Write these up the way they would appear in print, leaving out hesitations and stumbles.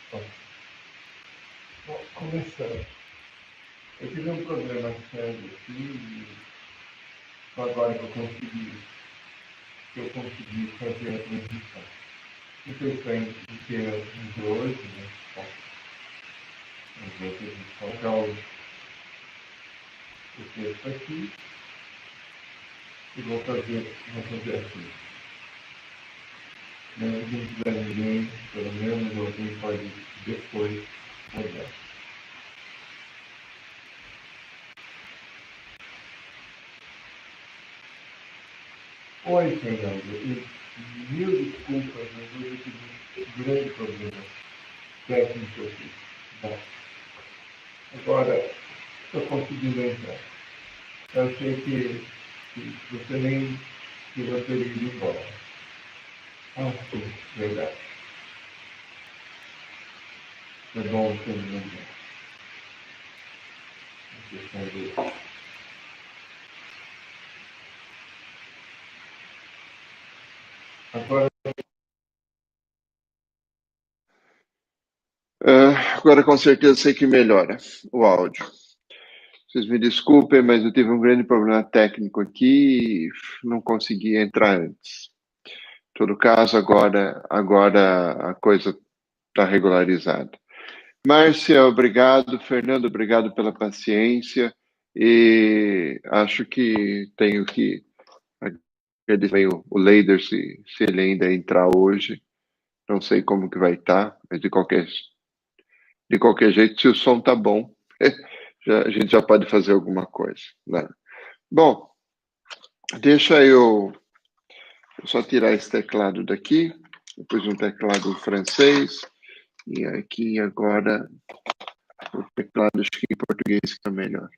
Bom, começando. Eu tive um problema sério aqui e agora que eu consegui fazer a transição. Então, isso aí que é hoje, né? Bom, vamos ver a transição. Então, o texto aqui e vou fazer assim. Não precisa ninguém, pelo menos alguém pode depois olhar. Oi, Fernando. Mil desculpas, mas hoje eu tive um grande problema técnico aqui. Bom, agora estou conseguindo entrar. Eu sei que você nem tirou ter ido embora. Ah, sim, verdade. É bom você me lembrar. Agora, agora com certeza sei que melhora o áudio. Vocês me desculpem, mas eu tive um grande problema técnico aqui e não consegui entrar antes. Em todo caso, agora a coisa está regularizada. Márcia, obrigado. Fernando, obrigado pela paciência. E acho que tenho que agradecer o Leider se ele ainda entrar hoje. Não sei como que vai estar, mas de qualquer jeito, se o som tá bom, a gente já pode fazer alguma coisa, né? Bom, deixa eu só tirar esse teclado daqui, depois um teclado em francês, e aqui agora o teclado acho que em português fica melhor.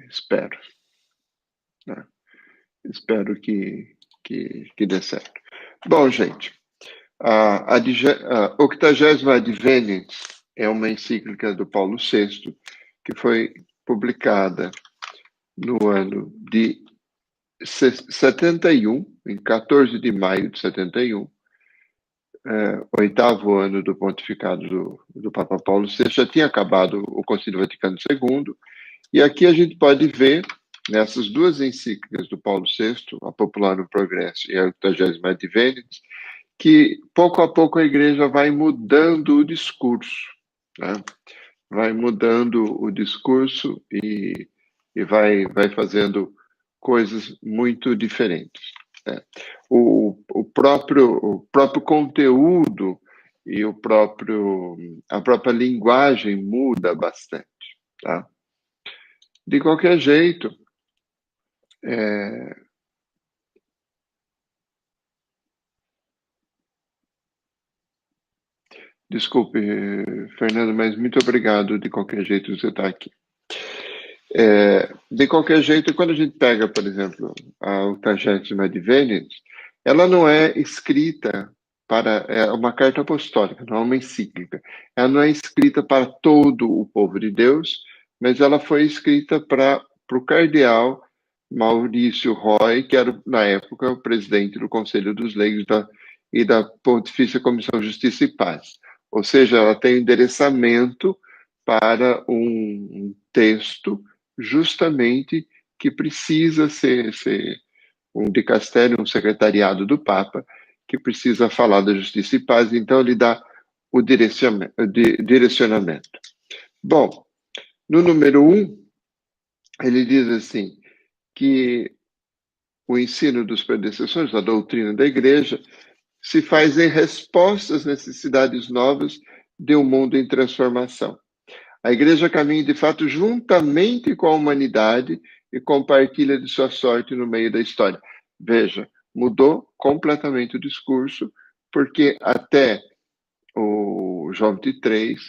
Espero. Né? Espero que dê certo. Bom, gente, a 80ª Adveniens é uma encíclica do Paulo VI, que foi publicada no ano de 71, em 14 de maio de 71, oitavo ano do pontificado do Papa Paulo VI, já tinha acabado o Concílio Vaticano II, e aqui a gente pode ver, nessas duas encíclicas do Paulo VI, a Popular no Progresso e a 80ª Adveniens, que pouco a pouco a igreja vai mudando o discurso, né? Vai mudando o discurso e vai fazendo coisas muito diferentes. Né? O próprio conteúdo e a própria linguagem muda bastante. Tá? De qualquer jeito, desculpe, Fernando, mas muito obrigado de qualquer jeito você estar aqui. De qualquer jeito, quando a gente pega, por exemplo, a 80ª Adveniens, ela não é escrita é uma carta apostólica, não é uma encíclica. Ela não é escrita para todo o povo de Deus, mas ela foi escrita para o cardeal Maurício Roy, que era, na época, o presidente do Conselho dos Leigos e da Pontifícia Comissão Justiça e Paz. Ou seja, ela tem endereçamento para um texto justamente que precisa ser um dicastério, um secretariado do Papa, que precisa falar da justiça e paz, então ele dá o direcionamento. Bom, no número 1, ele diz assim, que o ensino dos predecessores, a doutrina da igreja, se faz em resposta às necessidades novas de um mundo em transformação. A igreja caminha, de fato, juntamente com a humanidade e compartilha de sua sorte no meio da história. Veja, mudou completamente o discurso, porque até o João 23,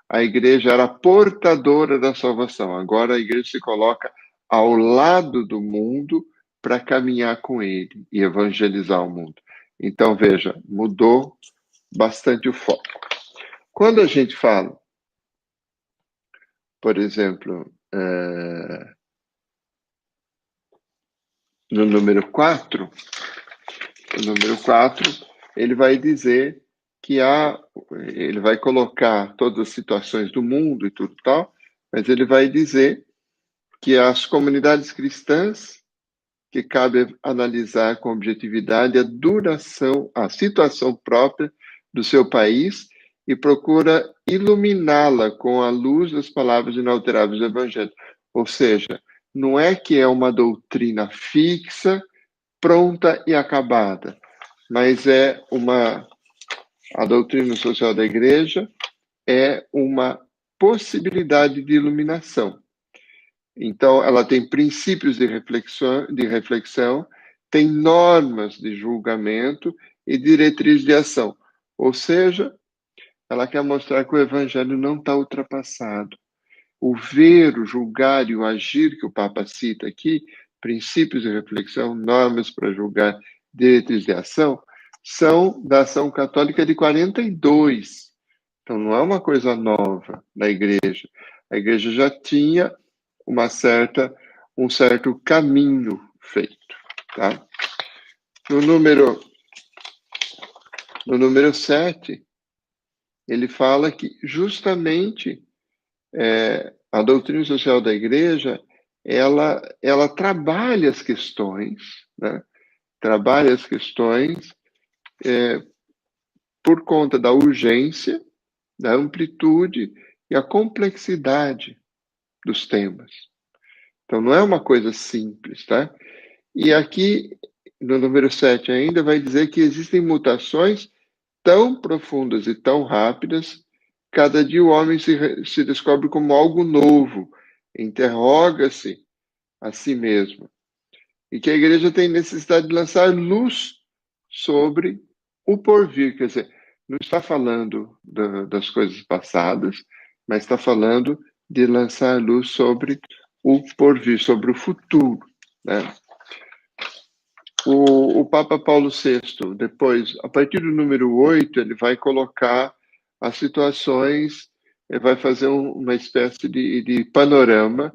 a igreja era portadora da salvação. Agora a igreja se coloca ao lado do mundo para caminhar com ele e evangelizar o mundo. Então, veja, mudou bastante o foco. Quando a gente fala, por exemplo, no número 4, ele vai dizer que ele vai colocar todas as situações do mundo e tudo tal, mas ele vai dizer que as comunidades cristãs, que cabe analisar com objetividade a duração, a situação própria do seu país e procura iluminá-la com a luz das palavras inalteráveis do Evangelho. Ou seja, não é que é uma doutrina fixa, pronta e acabada, mas a doutrina social da igreja é uma possibilidade de iluminação. Então, ela tem princípios de reflexão, tem normas de julgamento e diretriz de ação. Ou seja, ela quer mostrar que o evangelho não está ultrapassado. O ver, o julgar e o agir que o Papa cita aqui, princípios de reflexão, normas para julgar, diretriz de ação, são da ação católica de 42. Então, não é uma coisa nova na igreja. A igreja já tinha um certo caminho feito, tá? No número 7, ele fala que justamente a doutrina social da igreja, ela trabalha as questões, né? Trabalha as questões por conta da urgência, da amplitude e a complexidade dos temas. Então, não é uma coisa simples, tá? E aqui, no número 7 ainda, vai dizer que existem mutações tão profundas e tão rápidas, cada dia o homem se descobre como algo novo, interroga-se a si mesmo. E que a igreja tem necessidade de lançar luz sobre o porvir. Quer dizer, não está falando das coisas passadas, mas está falando de lançar luz sobre o porvir, sobre o futuro, né? O Papa Paulo VI, depois, a partir do número 8, ele vai colocar as situações, ele vai fazer uma espécie de panorama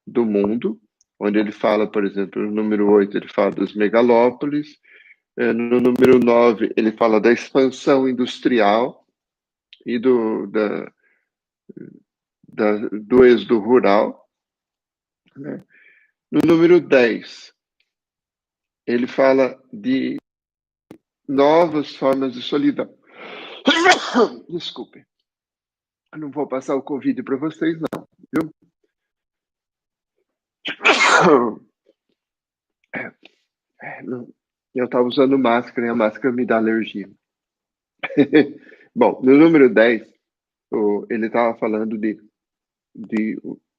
do mundo, onde ele fala, por exemplo, no número 8, ele fala das megalópolis, no número 9, ele fala da expansão industrial e do êxodo rural, né? No número 10, ele fala de novas formas de solidão. Desculpe. Eu não vou passar o Covid para vocês, não, viu? Eu estava usando máscara e a máscara me dá alergia. Bom, no número 10, ele estava falando de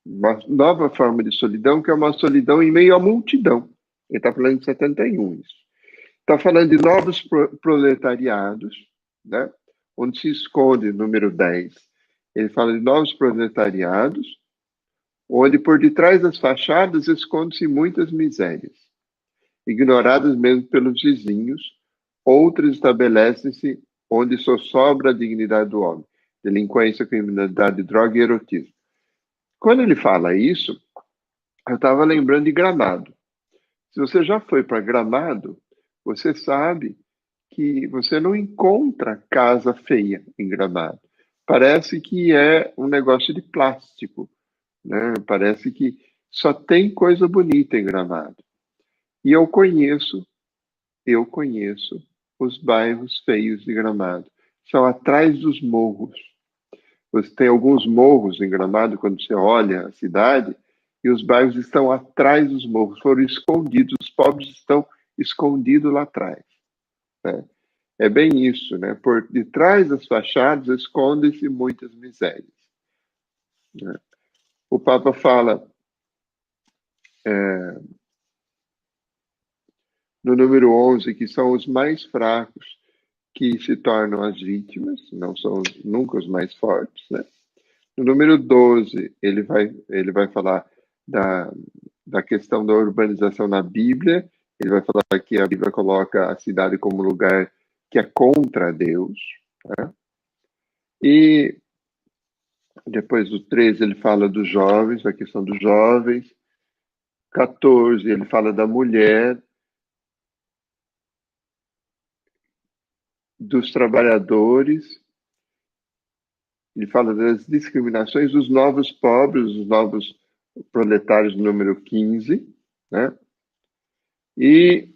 uma nova forma de solidão, que é uma solidão em meio à multidão. Ele está falando de 71, isso. Está falando de novos proletariados, né? Onde se esconde, número 10. Ele fala de novos proletariados, onde por detrás das fachadas esconde-se muitas misérias, ignoradas mesmo pelos vizinhos, outras estabelecem-se onde só sobra a dignidade do homem, delinquência, criminalidade, droga e erotismo. Quando ele fala isso, eu estava lembrando de Gramado. Se você já foi para Gramado, você sabe que você não encontra casa feia em Gramado. Parece que é um negócio de plástico, né? Parece que só tem coisa bonita em Gramado. E eu conheço os bairros feios de Gramado. São atrás dos morros. Você tem alguns morros em Gramado, quando você olha a cidade, e os bairros estão atrás dos morros, foram escondidos, os pobres estão escondidos lá atrás, né? É bem isso, né? Por detrás das fachadas escondem-se muitas misérias, né? O Papa fala no número 11 que são os mais fracos que se tornam as vítimas, não são nunca os mais fortes, né? No número 12, ele vai falar da questão da urbanização na Bíblia. Ele vai falar que a Bíblia coloca a cidade como lugar que é contra Deus, né? E depois do 13, ele fala dos jovens, a questão dos jovens. 14, ele fala da mulher. dos trabalhadores, ele fala das discriminações dos novos pobres, os novos proletários, número 15, né? E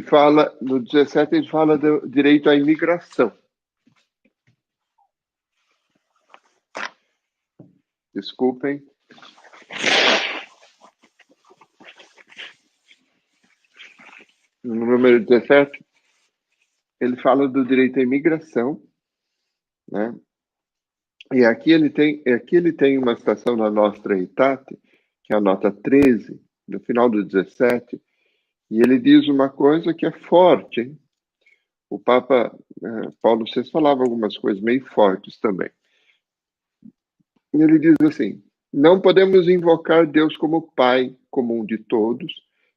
fala, no 17, ele fala do direito à imigração. Desculpem. No número 17, ele fala do direito à imigração, né? E aqui ele tem uma citação na Nostra Aetate, que é a nota 13, no final do 17, e ele diz uma coisa que é forte, hein? O Papa Paulo VI falava algumas coisas meio fortes também. E ele diz assim: não podemos invocar Deus como Pai comum de todos,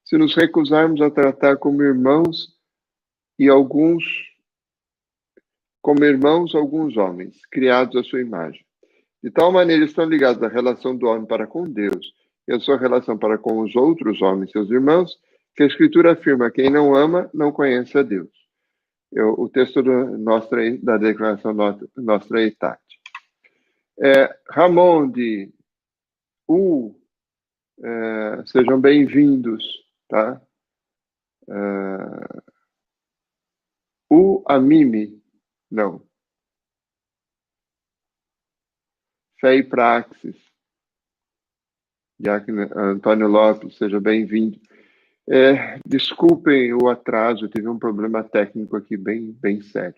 se nos recusarmos a tratar como irmãos alguns homens, criados à sua imagem. De tal maneira estão ligados a relação do homem para com Deus e a sua relação para com os outros homens, seus irmãos, que a Escritura afirma: quem não ama, não conhece a Deus. O texto da declaração Nostra Aetate. Ramon de sejam bem-vindos, tá? Amimi, não. Fé e Praxis. Antônio Lopes, seja bem-vindo. Desculpem o atraso, tive um problema técnico aqui bem, bem sério.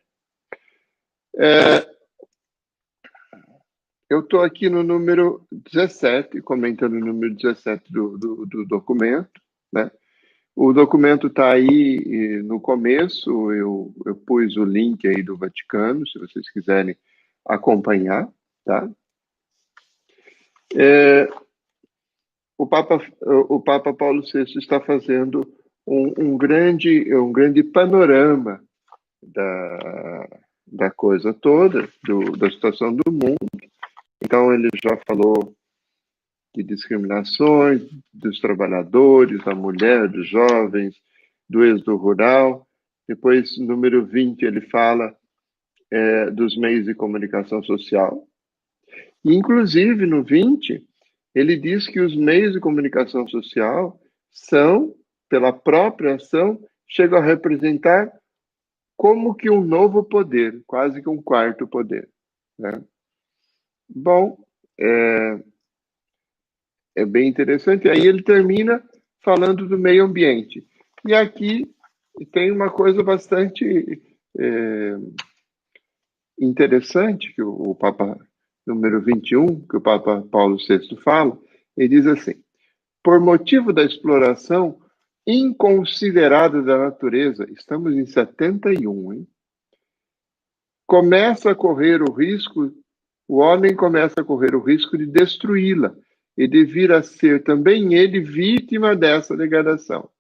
Eu estou aqui no número 17, comentando o número 17 do documento, né? O documento está aí no começo, eu pus o link aí do Vaticano, se vocês quiserem acompanhar, tá? O Papa Paulo VI está fazendo um grande panorama da coisa toda, da situação do mundo. Então, ele já falou de discriminações dos trabalhadores, da mulher, dos jovens, do êxodo rural. Depois, número 20, ele fala dos meios de comunicação social. E, inclusive, no 20, ele diz que os meios de comunicação social são, pela própria ação, chegam a representar como que um novo poder, quase que um quarto poder, né? Bom, é bem interessante. Aí ele termina falando do meio ambiente. E aqui tem uma coisa bastante interessante que o Papa número 21, que o Papa Paulo VI fala, ele diz assim: por motivo da exploração inconsiderada da natureza, estamos em 71, hein? O homem começa a correr o risco de destruí-la e de vir a ser também ele vítima dessa degradação.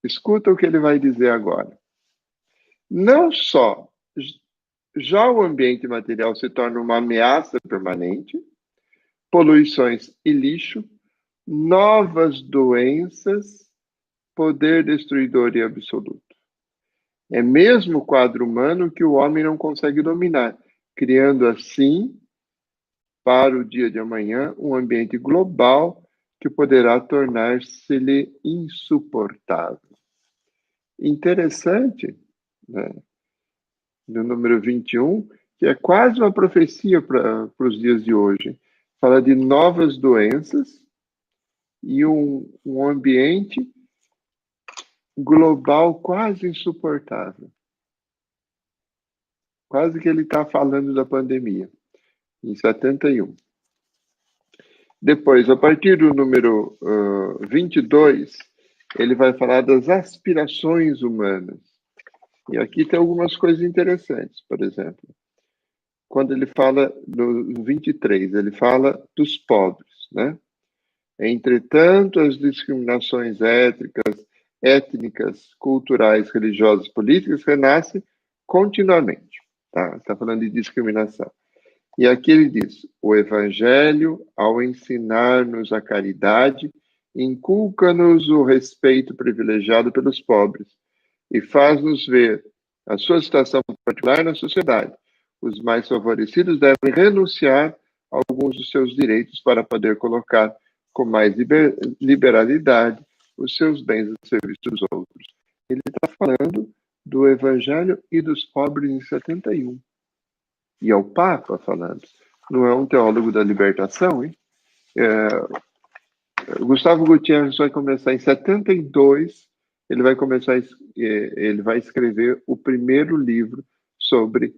Escuta o que ele vai dizer agora. Não só já o ambiente material se torna uma ameaça permanente, poluições e lixo, novas doenças, poder destruidor e absoluto. É mesmo o quadro humano que o homem não consegue dominar, criando assim, para o dia de amanhã, um ambiente global que poderá tornar-se-lhe insuportável. Interessante, né? No número 21, que é quase uma profecia para os dias de hoje. Fala de novas doenças e um ambiente global quase insuportável. Quase que ele está falando da pandemia, em 71. Depois, a partir do número 22, ele vai falar das aspirações humanas. E aqui tem algumas coisas interessantes, por exemplo. Quando ele fala, no 23, ele fala dos pobres, né? Entretanto, as discriminações étnicas, culturais, religiosas, políticas renascem continuamente. Tá? Está falando de discriminação. E aqui ele diz: o Evangelho, ao ensinar-nos a caridade, inculca-nos o respeito privilegiado pelos pobres e faz-nos ver a sua situação particular na sociedade. Os mais favorecidos devem renunciar a alguns dos seus direitos para poder colocar com mais liberalidade os seus bens a serviço dos outros. Ele está falando do Evangelho e dos pobres em 71. E é o Papa falando. Não é um teólogo da libertação, hein? Gustavo Gutierrez vai começar em 72, ele vai escrever o primeiro livro sobre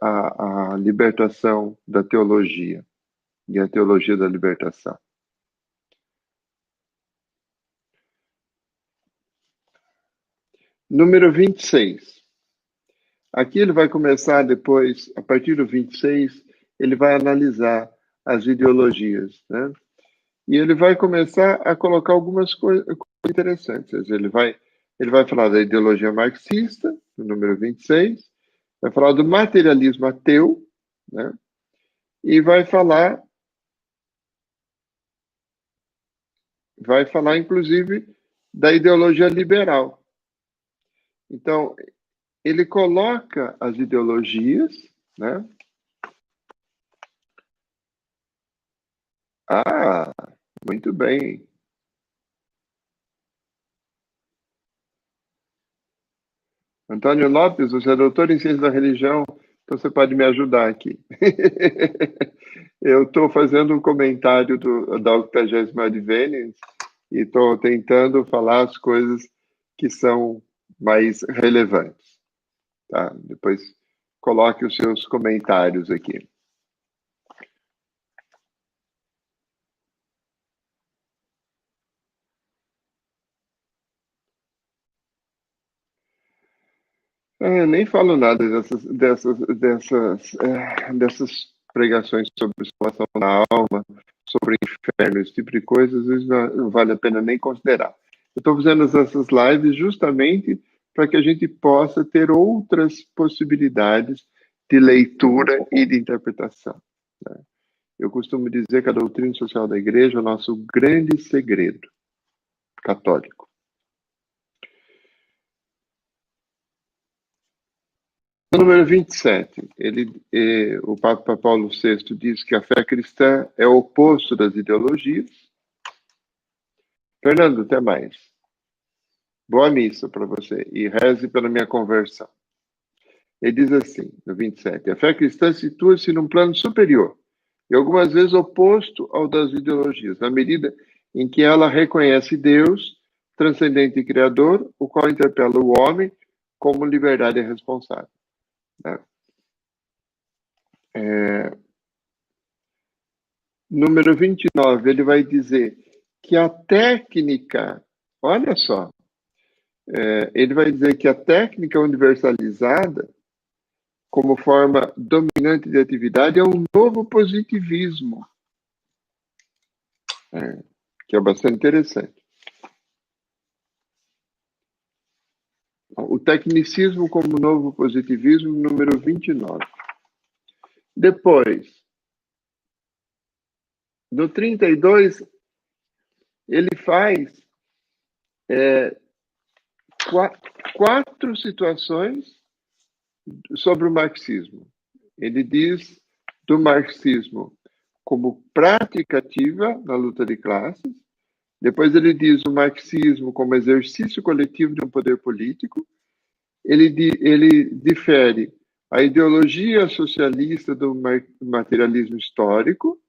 a libertação da teologia e a teologia da libertação. Número 26. Aqui ele vai começar depois, a partir do 26, ele vai analisar as ideologias, né? E ele vai começar a colocar algumas coisas interessantes. Ele vai falar da ideologia marxista, no número 26, vai falar do materialismo ateu, né? E vai falar inclusive da ideologia liberal. Então, ele coloca as ideologias, né? Ah, muito bem. Antônio Lopes, você é doutor em ciência da religião, então você pode me ajudar aqui. Eu estou fazendo um comentário da 80ª Advênia e estou tentando falar as coisas que são mais relevantes. Tá? Depois coloque os seus comentários aqui. Nem falo nada dessas pregações sobre salvação da alma, sobre o inferno, esse tipo de coisa, às vezes não vale a pena nem considerar. Eu estou fazendo essas lives justamente para que a gente possa ter outras possibilidades de leitura e de interpretação, né? Eu costumo dizer que a doutrina social da igreja é o nosso grande segredo católico. No número 27, o Papa Paulo VI diz que a fé cristã é o oposto das ideologias. Fernando, até mais. Boa missa para você e reze pela minha conversão. Ele diz assim, no 27, a fé cristã situa-se num plano superior e algumas vezes oposto ao das ideologias, na medida em que ela reconhece Deus, transcendente e criador, o qual interpela o homem como liberdade e responsável, né? Número 29, ele vai dizer que a técnica, olha só, ele vai dizer que a técnica universalizada, como forma dominante de atividade, é um novo positivismo, que é bastante interessante. O tecnicismo como novo positivismo, número 29. Depois, no 32, ele faz quatro situações sobre o marxismo. Ele diz do marxismo como prática ativa na luta de classes. Depois ele diz o marxismo como exercício coletivo de um poder político. Ele difere a ideologia socialista do materialismo histórico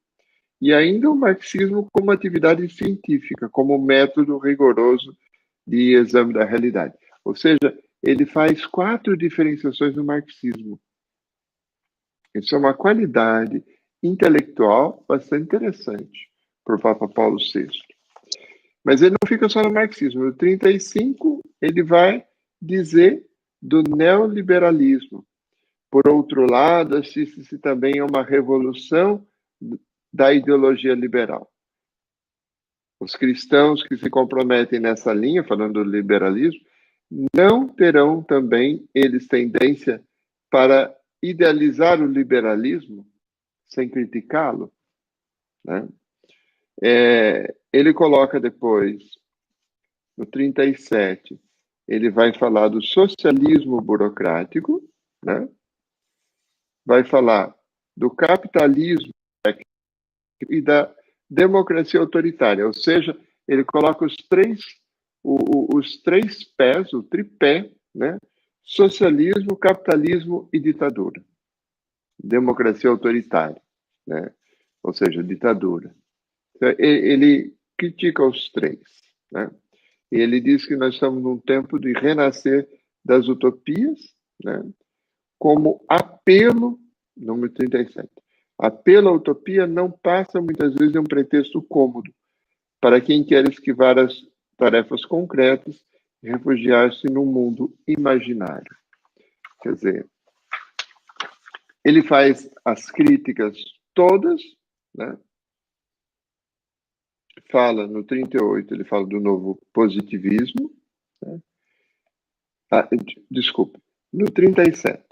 e ainda o marxismo como atividade científica, como método rigoroso de exame da realidade. Ou seja, ele faz quatro diferenciações no marxismo. Isso é uma qualidade intelectual bastante interessante para o Papa Paulo VI. Mas ele não fica só no marxismo. No 35, ele vai dizer do neoliberalismo. Por outro lado, assiste-se também a uma revolução da ideologia liberal. Os cristãos que se comprometem nessa linha, falando do liberalismo, não terão também eles tendência para idealizar o liberalismo sem criticá-lo, né? Ele coloca depois, no 37, ele vai falar do socialismo burocrático, né? Vai falar do capitalismo e da democracia autoritária, ou seja, ele coloca os três pés, o tripé, né? Socialismo, capitalismo e ditadura. Democracia autoritária, né? Ou seja, ditadura. Ele critica os três, né? E ele diz que nós estamos num tempo de renascer das utopias, né? Como apelo, número 37, apelo à utopia não passa muitas vezes de um pretexto cômodo para quem quer esquivar as tarefas concretas e refugiar-se num mundo imaginário. Quer dizer, ele faz as críticas todas, né? Fala no 38, ele fala do novo positivismo, né? Desculpa, no 37,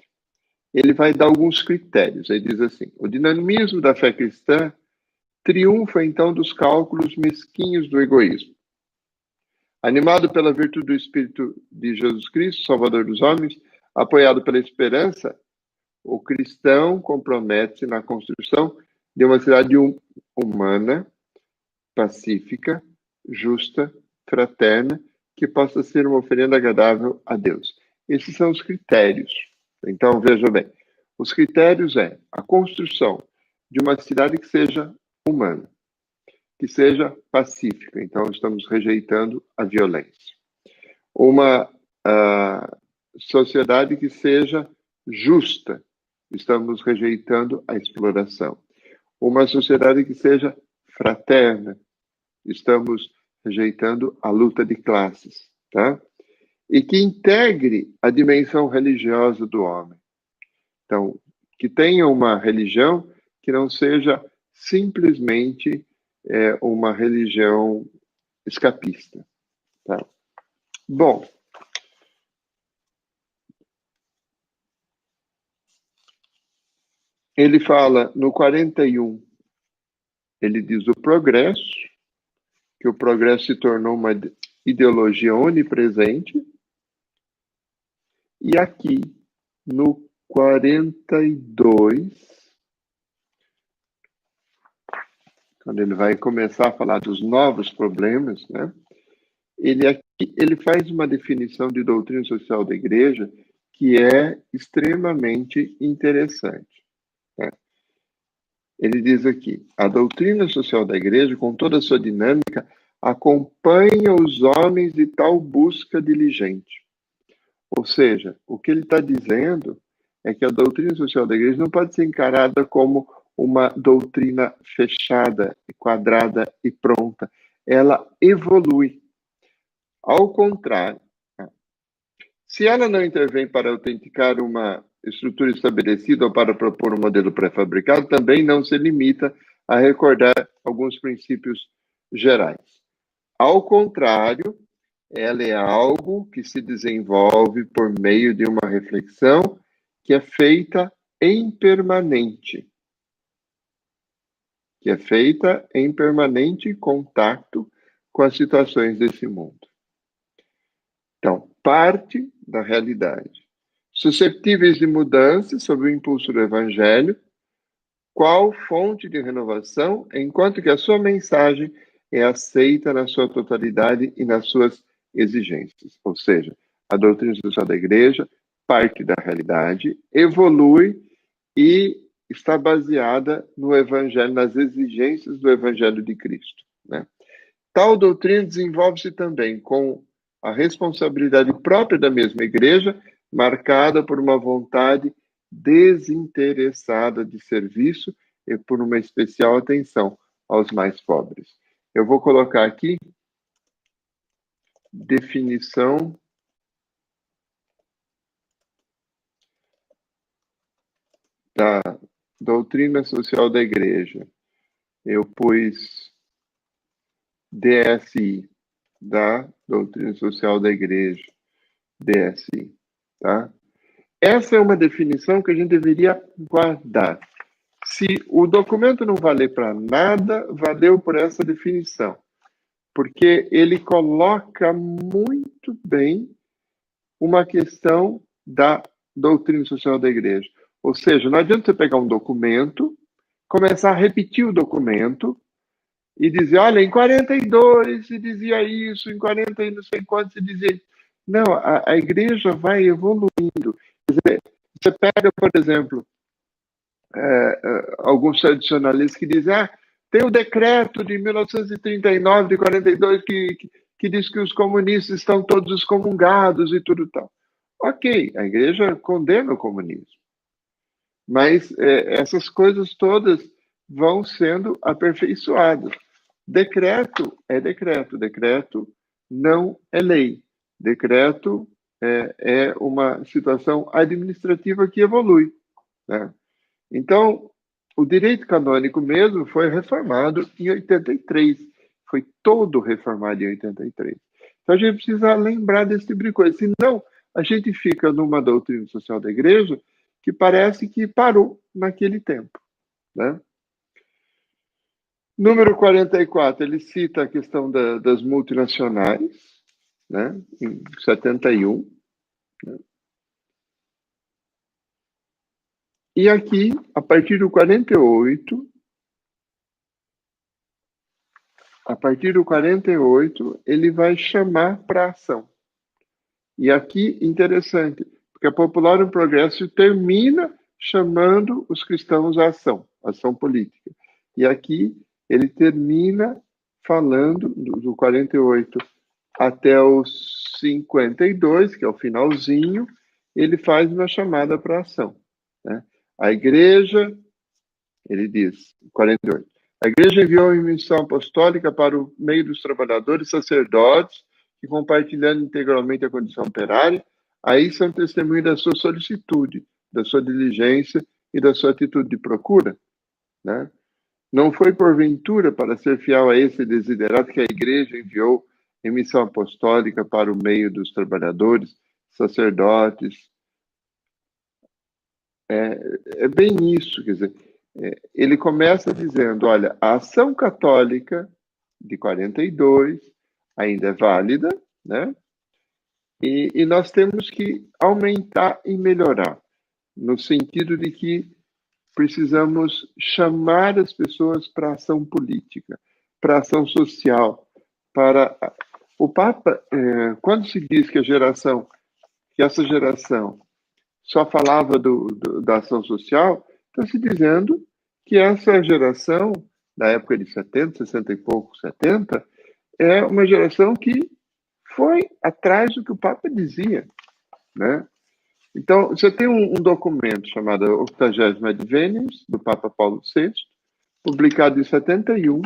ele vai dar alguns critérios. Ele diz assim: o dinamismo da fé cristã triunfa então dos cálculos mesquinhos do egoísmo. Animado pela virtude do Espírito de Jesus Cristo, Salvador dos homens, apoiado pela esperança, o cristão compromete-se na construção de uma cidade humana, pacífica, justa, fraterna, que possa ser uma oferenda agradável a Deus. Esses são os critérios. Então, veja bem, os critérios é a construção de uma cidade que seja humana, que seja pacífica. Então, estamos rejeitando a violência. Uma sociedade que seja justa. Estamos rejeitando a exploração. Uma sociedade que seja fraterna. Estamos rejeitando a luta de classes, tá? E que integre a dimensão religiosa do homem. Então, que tenha uma religião que não seja simplesmente uma religião escapista, tá? Bom, ele fala no 41, ele diz o progresso, que o progresso se tornou uma ideologia onipresente, e aqui no 42, quando ele vai começar a falar dos novos problemas, né? Ele faz uma definição de doutrina social da igreja que é extremamente interessante, né? Ele diz aqui: a doutrina social da igreja, com toda a sua dinâmica, acompanha os homens de tal busca diligente. Ou seja, o que ele está dizendo é que a doutrina social da igreja não pode ser encarada como uma doutrina fechada, quadrada e pronta. Ela evolui. Ao contrário, se ela não intervém para autenticar uma estrutura estabelecida ou para propor um modelo pré-fabricado, também não se limita a recordar alguns princípios gerais. Ao contrário, ela é algo que se desenvolve por meio de uma reflexão que é feita em permanente. Que é feita em permanente contato com as situações desse mundo. Então, parte da realidade. Susceptíveis de mudança sob o impulso do Evangelho, qual fonte de renovação, enquanto que a sua mensagem é aceita na sua totalidade e nas suas exigências. Ou seja, a doutrina social da igreja parte da realidade, evolui e está baseada no Evangelho, nas exigências do Evangelho de Cristo, né? Tal doutrina desenvolve-se também com a responsabilidade própria da mesma igreja, marcada por uma vontade desinteressada de serviço e por uma especial atenção aos mais pobres. Eu vou colocar aqui definição da doutrina social da igreja. Eu pus DSI, da doutrina social da igreja, DSI, tá? Essa é uma definição que a gente deveria guardar. Se o documento não valer para nada, valeu por essa definição, porque ele coloca muito bem uma questão da doutrina social da igreja. Ou seja, não adianta você pegar um documento, começar a repetir o documento e dizer, olha, em 42 se dizia isso, em 40 e não sei quanto se dizia isso. Não, a igreja vai evoluindo. Quer dizer, você pega, por exemplo, alguns tradicionalistas que dizem, tem o decreto de 1939, de 42, que diz que os comunistas estão todos excomungados e tudo tal. Ok, a igreja condena o comunismo, mas essas coisas todas vão sendo aperfeiçoadas. Decreto é decreto, decreto não é lei. Decreto é uma situação administrativa que evolui, né? Então, o direito canônico mesmo foi reformado em 83. Foi todo reformado em 83. Então, a gente precisa lembrar desse tipo de coisa. Senão, a gente fica numa doutrina social da igreja que parece que parou naquele tempo, né? Número 44, ele cita a questão das multinacionais, né? Em 71. Né? E aqui, a partir do 48, ele vai chamar para ação. E aqui, interessante, porque a Popular no Progresso termina chamando os cristãos à ação, ação política. E aqui ele termina falando do 48 até os 52, que é o finalzinho, ele faz uma chamada para ação, né? A igreja, ele diz, 48, a igreja enviou uma missão apostólica para o meio dos trabalhadores e sacerdotes que, compartilhando integralmente a condição operária, aí são testemunhos da sua solicitude, da sua diligência e da sua atitude de procura, né? Não foi porventura para ser fiel a esse desiderato que a igreja enviou em missão apostólica para o meio dos trabalhadores, sacerdotes. É bem isso, quer dizer, ele começa dizendo, olha, a ação católica de 42 ainda é válida, né? E nós temos que aumentar e melhorar, no sentido de que precisamos chamar as pessoas para ação política, para ação social, para o Papa, quando se diz que que essa geração só falava da ação social, está se dizendo que essa geração da época de 70, 60 e pouco, 70, é uma geração que foi atrás do que o Papa dizia, né? Então, você tem um documento chamado 80 Adveniens, do Papa Paulo VI, publicado em 71,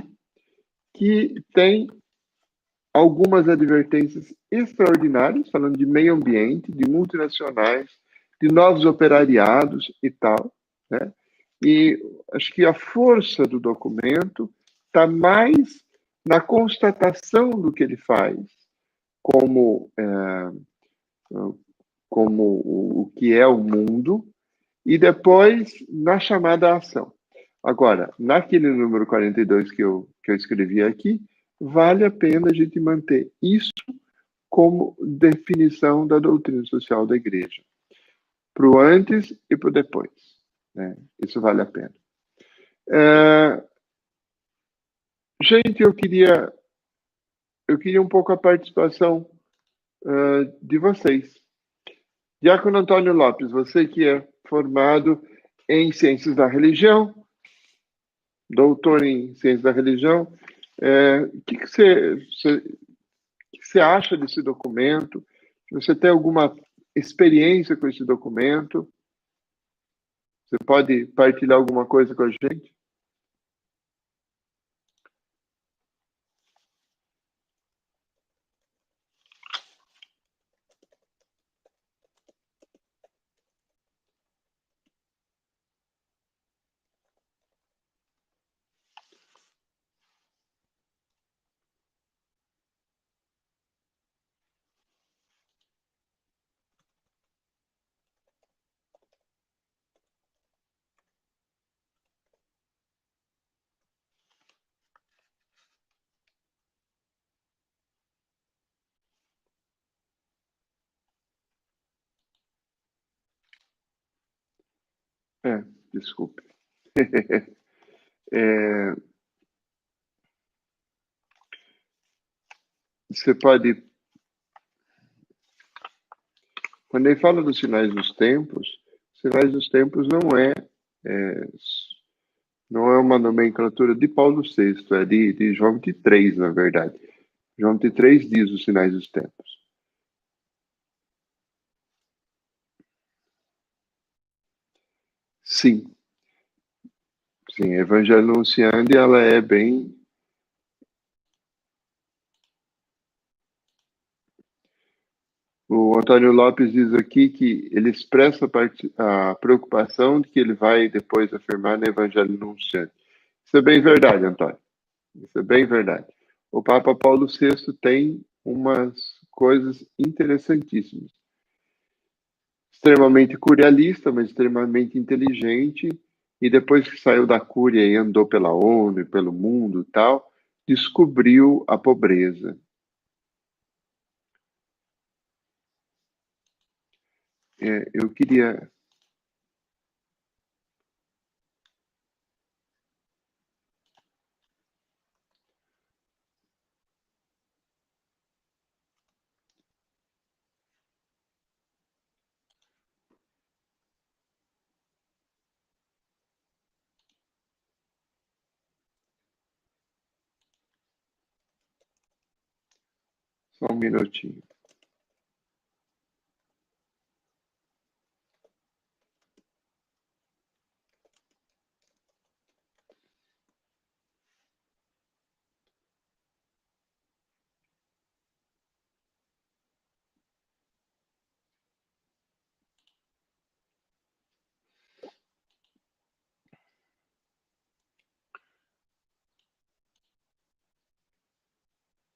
que tem algumas advertências extraordinárias, falando de meio ambiente, de multinacionais, de novos operariados e tal, né? E acho que a força do documento está mais na constatação do que ele faz, como, como o que é o mundo, e depois na chamada à ação. Agora, naquele número 42 que eu escrevi aqui, vale a pena a gente manter isso como definição da doutrina social da igreja, para o antes e para o depois, né? Isso vale a pena. Gente, eu queria um pouco a participação de vocês. Diácono Antônio Lopes, você que é formado em Ciências da Religião, doutor em Ciências da Religião, o que você acha desse documento? Você tem alguma experiência com esse documento? Você pode partilhar alguma coisa com a gente? Desculpe. É, você pode... Quando ele fala dos sinais dos tempos é, não é uma nomenclatura de Paulo VI, é de João 23, na verdade. João 23 diz os sinais dos tempos. Sim, sim, Evangelho anunciando, ela é bem... O Antônio Lopes diz aqui que ele expressa a preocupação de que ele vai depois afirmar no Evangelho anunciante. Isso é bem verdade, Antônio. Isso é bem verdade. O Papa Paulo VI tem umas coisas interessantíssimas. Extremamente curialista, mas extremamente inteligente. E depois que saiu da Cúria e andou pela ONU e pelo mundo e tal, descobriu a pobreza. Eu queria... Só um minutinho.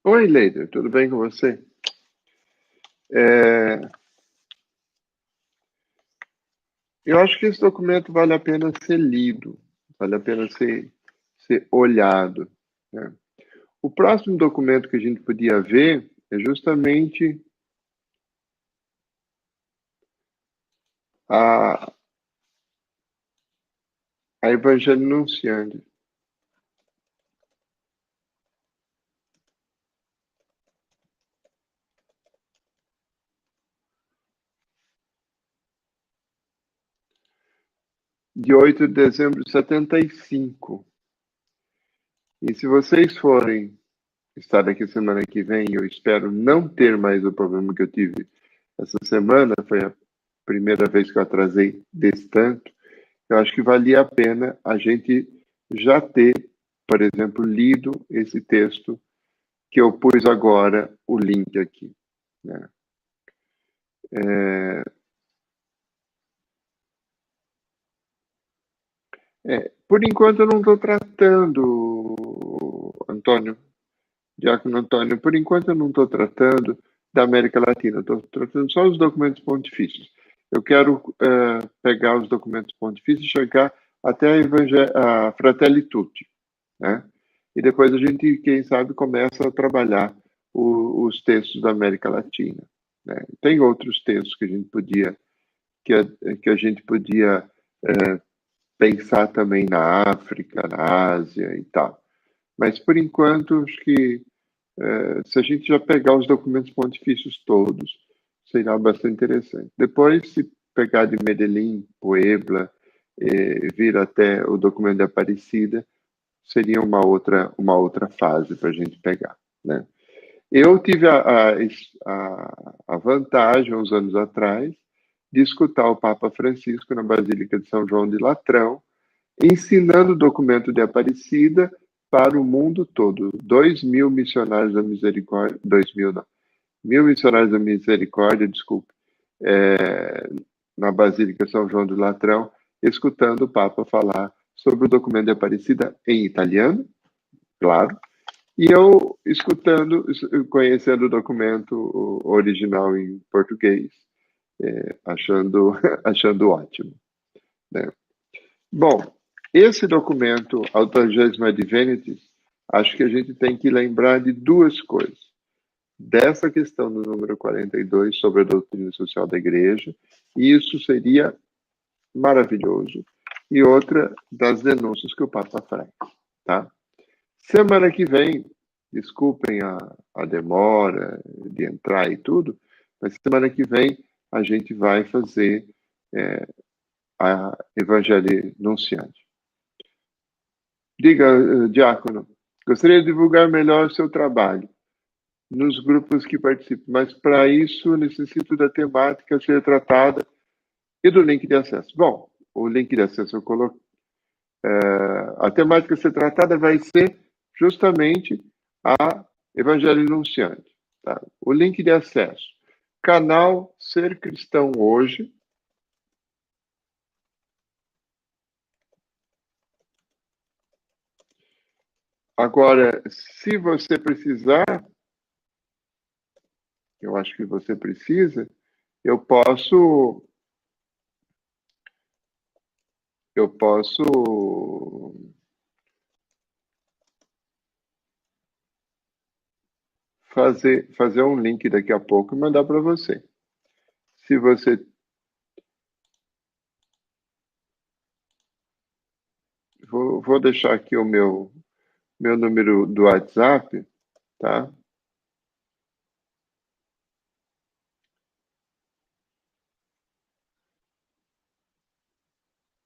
Oi, Leider, tudo bem com você? É, eu acho que esse documento vale a pena ser lido, vale a pena ser olhado, né? O próximo documento que a gente podia ver é justamente a, a Evangelho Anunciante. De 8 de dezembro de 75. E se vocês forem estar aqui semana que vem, eu espero não ter mais o problema que eu tive essa semana, foi a primeira vez que eu atrasei desse tanto. Eu acho que valia a pena a gente já ter, por exemplo, lido esse texto que eu pus agora o link aqui, né? Por enquanto eu não estou tratando, Antônio, Diácono Antônio, por enquanto eu não estou tratando da América Latina, estou tratando só os documentos pontifícios. Eu quero pegar os documentos pontifícios e chegar até a Fratelli Tutti, né? E depois a gente, quem sabe, começa a trabalhar os textos da América Latina, né? Tem outros textos que a gente podia, que a gente podia pensar também na África, na Ásia e tal. Mas, por enquanto, acho que se a gente já pegar os documentos pontifícios todos, será bastante interessante. Depois, se pegar de Medellín, Puebla, vir até o documento de Aparecida, seria uma outra fase para a gente pegar, né? Eu tive a vantagem, uns anos atrás, de escutar o Papa Francisco na Basílica de São João de Latrão, ensinando o documento de Aparecida para o mundo todo. 2.000 missionários da misericórdia, 2.000 não, 1.000 missionários da misericórdia, desculpe, na Basílica São João de Latrão, escutando o Papa falar sobre o documento de Aparecida em italiano, claro, e eu escutando, conhecendo o documento original em português, achando, achando ótimo, né? Bom, esse documento, Autogesma Divinities, acho que a gente tem que lembrar de duas coisas. Dessa questão do número 42 sobre a doutrina social da igreja, e isso seria maravilhoso. e outra das denúncias que o Papa faz, tá? Semana que vem, desculpem a demora de entrar e tudo, mas semana que vem a gente vai fazer a Evangelho Nunciante. Diga, diácono, gostaria de divulgar melhor o seu trabalho nos grupos que participam, mas para isso necessito da temática ser tratada e do link de acesso. Bom, o link de acesso eu coloquei. A temática a ser tratada vai ser justamente a Evangelho Nunciante. Tá? O link de acesso. Canal Ser Cristão Hoje. Agora, se você precisar, eu acho que você precisa, eu posso fazer um link daqui a pouco e mandar para você. Se você vou deixar aqui o meu número do WhatsApp, tá?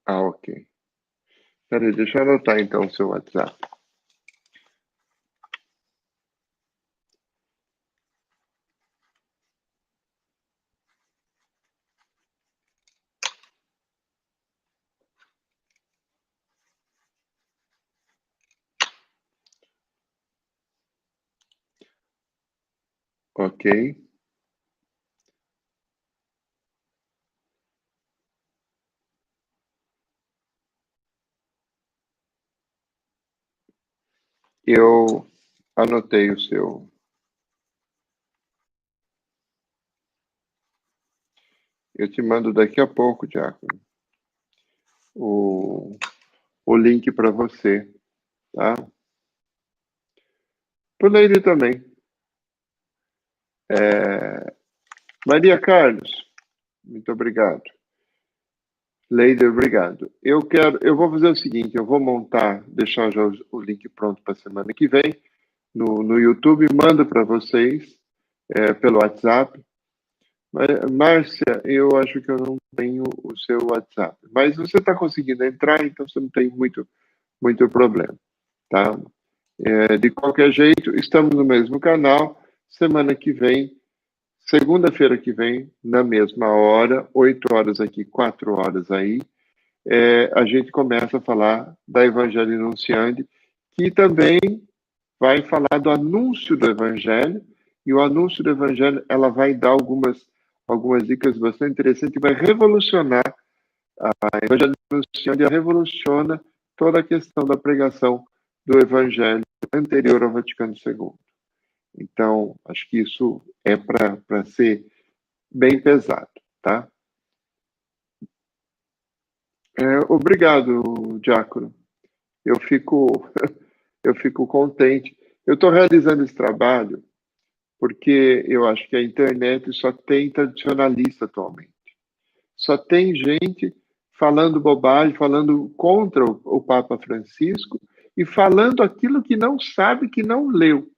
Ah, ok. Peraí, deixa eu anotar então o seu WhatsApp. Ok. Eu anotei o seu. Eu te mando daqui a pouco, Diácono, o link para você, tá? Por Leide também. Maria Carlos, muito obrigado. Leide, obrigado. Eu vou fazer o seguinte, eu vou montar, deixar já o link pronto para a semana que vem no YouTube, mando para vocês pelo WhatsApp. Márcia, eu acho que eu não tenho o seu WhatsApp, mas você está conseguindo entrar, então você não tem muito problema, tá? De qualquer jeito, estamos no mesmo canal. Semana que vem, segunda-feira que vem, na mesma hora, 8 horas aqui, 4 horas aí, a gente começa a falar da Evangelho Anunciante, que também vai falar do anúncio do Evangelho, e o anúncio do Evangelho, ela vai dar algumas dicas bastante interessantes, e vai revolucionar a Evangelho Anunciante, revoluciona toda a questão da pregação do Evangelho anterior ao Vaticano II. Então, acho que isso é para ser bem pesado, tá? Obrigado, Diácono. Eu fico, eu fico contente. Eu estou realizando esse trabalho porque eu acho que a internet só tem tradicionalista atualmente. Só tem gente falando bobagem, falando contra o Papa Francisco e falando aquilo que não sabe, que não leu.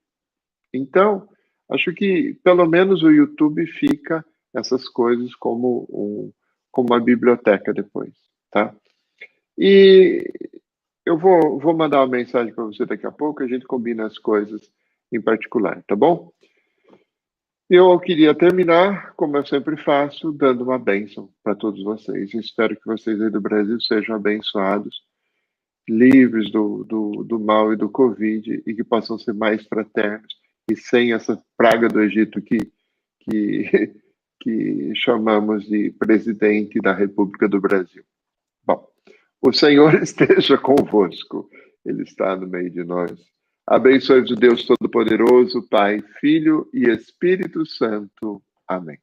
Então, acho que pelo menos o YouTube fica essas coisas como uma biblioteca depois, tá? E eu vou mandar uma mensagem para você daqui a pouco, a gente combina as coisas em particular, tá bom? Eu queria terminar, como eu sempre faço, dando uma bênção para todos vocês. Espero que vocês aí do Brasil sejam abençoados, livres do mal e do Covid, e que possam ser mais fraternos e sem essa praga do Egito que, que chamamos de presidente da República do Brasil. Bom, o Senhor esteja convosco, Ele está no meio de nós. Abençoe-vos o Deus Todo-Poderoso, Pai, Filho e Espírito Santo. Amém.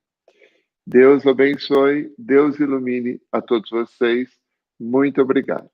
Deus abençoe, Deus ilumine a todos vocês. Muito obrigado.